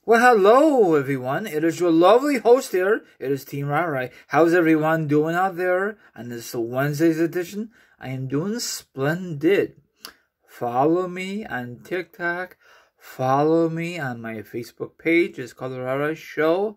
Well, hello, everyone. It is your lovely host here. It is Team Rai. How's everyone doing out there on this Wednesday's edition? I am doing splendid. Follow me on TikTok. Follow me on my Facebook page. It's called The Rai Show.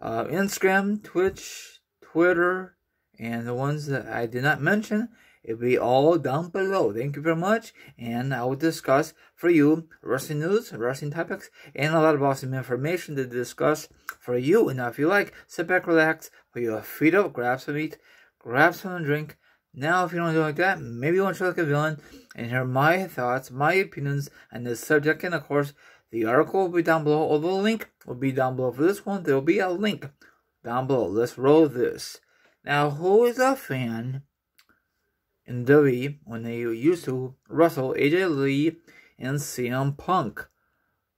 Instagram, Twitch, Twitter, and the ones that I did not mention, it'll be all down below. Thank you very much, and I will discuss for you wrestling news, wrestling topics, and a lot of awesome information to discuss for you. And now, if you like, sit back, relax, put your feet up, grab some meat, grab some drink. Now, if you don't do like that, maybe you want to try like a villain and hear my thoughts, my opinions on this subject. And of course, the article will be down below, or the link will be down below. For this one, there will be a link down below. Let's roll this. Now, who is a fan in WWE when they used to wrestle AJ Lee and CM Punk?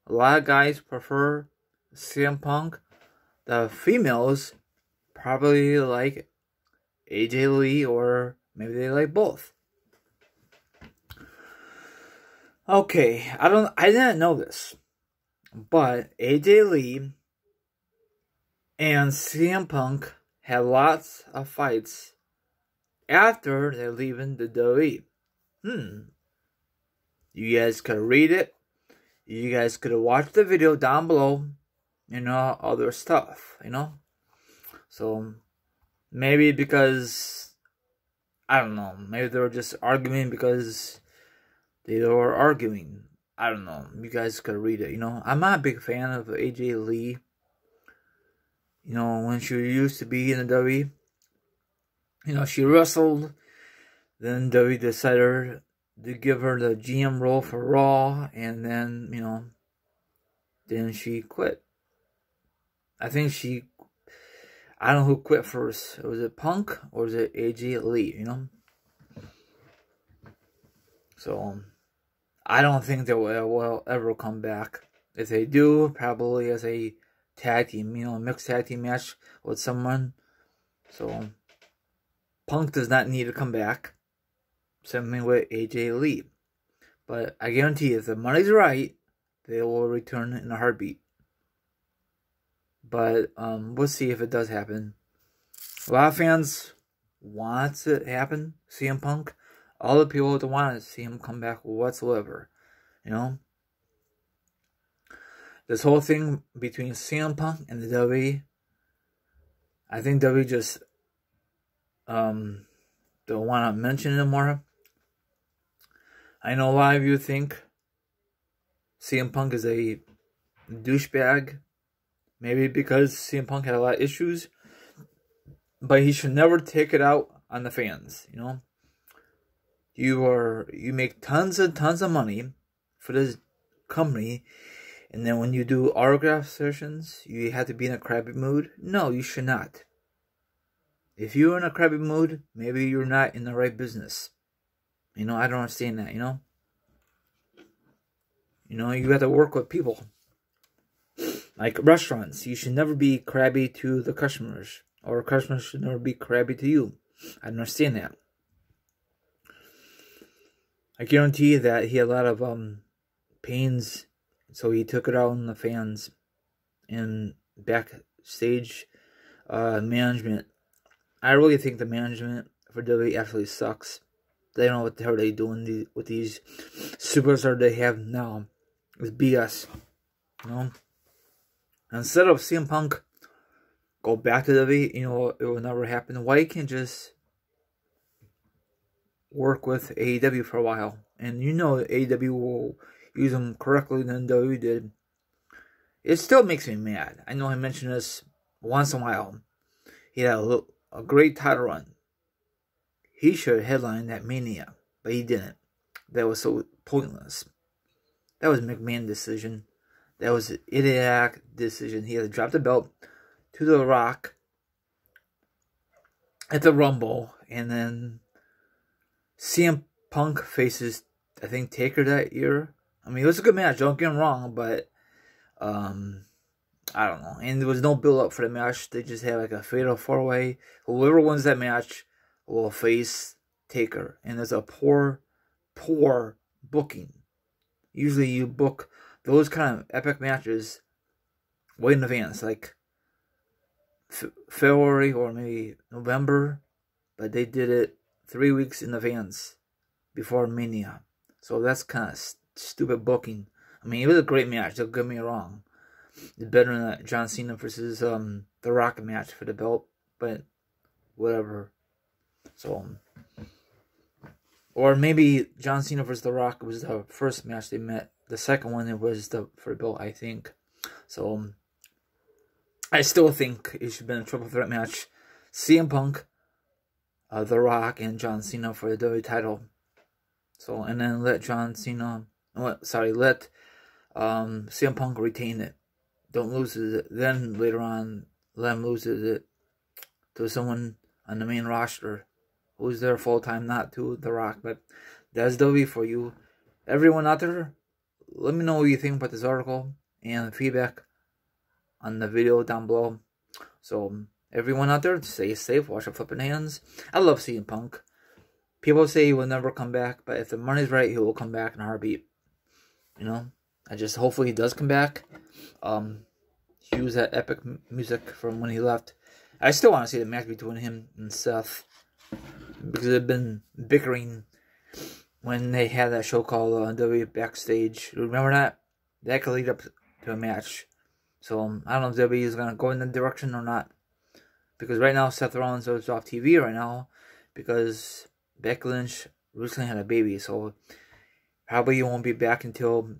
A lot of guys prefer CM Punk. The females probably like AJ Lee, or maybe they like both. Okay, I didn't know this, but AJ Lee and CM Punk had lots of fights after they're leaving the WWE. You guys could read it. You guys could watch the video down below. Other stuff, So, maybe because, I don't know, maybe they were just arguing because they were arguing. I don't know. You guys could read it, I'm not a big fan of AJ Lee. When she used to be in the WWE. She wrestled. Then WWE decided to give her the GM role for Raw. And then, then she quit. I don't know who quit first. Was it Punk or was it AJ Lee, So, I don't think they will ever come back. If they do, probably as a tag team, mixed tag team match with someone. So, Punk does not need to come back. Same thing with AJ Lee. But I guarantee if the money's right, they will return in a heartbeat. But we'll see if it does happen. A lot of fans want it to happen, CM Punk. All the people that want to see him come back whatsoever. This whole thing between CM Punk and the WWE, I think WWE just don't want to mention it more. I know a lot of you think CM Punk is a douchebag. Maybe because CM Punk had a lot of issues. But he should never take it out on the fans, You make tons of money for this company, and then when you do autograph sessions, you have to be in a crabby mood. No, you should not. If you're in a crabby mood, maybe you're not in the right business. I don't understand that, you have to work with people. Like restaurants, you should never be crabby to the customers, or customers should never be crabby to you. I understand that. I guarantee that he had a lot of pains, so he took it out on the fans and backstage management. I really think the management for WWE actually sucks. They don't know what the hell they're doing with these superstars they have now. It's BS, Instead of CM Punk go back to WWE, it will never happen. Why can't just work with AEW for a while? And AEW will use them correctly than WWE did. It still makes me mad. I know I mention this once in a while. He had a great title run. He should headline that Mania, but he didn't. That was so pointless. That was a McMahon decision. That was an idiotic decision. He had to drop the belt to The Rock at the Rumble. And then CM Punk faces, I think, Taker that year. I mean, it was a good match. Don't get me wrong. But, I don't know. And there was no build-up for the match. They just had like a fatal 4-way. Whoever wins that match will face Taker. And there's a poor booking. Usually you book those kind of epic matches way in advance, like February or maybe November, but they did it 3 weeks in advance before Mania. So that's kind of stupid booking. I mean, it was a great match, don't get me wrong. It's better than that John Cena versus The Rock match for the belt, but whatever. So, or maybe John Cena versus The Rock was the first match they met. The second one, it was for the belt, I think. So, I still think it should have been a triple threat match. CM Punk, The Rock, and John Cena for the WWE title. So, and then let CM Punk retain it. Don't lose it. Then later on, let him lose it to someone on the main roster who's there full time, not to The Rock. But that's WWE for you. Everyone out there, let me know what you think about this article and feedback on the video down below. So, everyone out there, stay safe, wash your flipping hands. I love CM Punk. People say he will never come back, but if the money's right, he will come back in a heartbeat. You know, hopefully he does come back. He used that epic music from when he left. I still want to see the match between him and Seth, because they've been bickering when they had that show called WWE Backstage. Remember that? That could lead up to a match. So, I don't know if WWE is going to go in that direction or not. Because right now, Seth Rollins is off TV right now. Because Becky Lynch recently had a baby. So, probably he won't be back until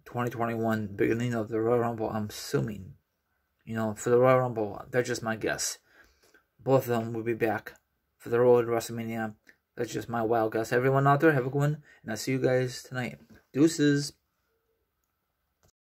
2021, beginning of the Royal Rumble, I'm assuming. You know, for the Royal Rumble, that's just my guess. Both of them will be back for the road to WrestleMania. That's just my wild guess. Everyone out there, have a good one. And I'll see you guys tonight. Deuces.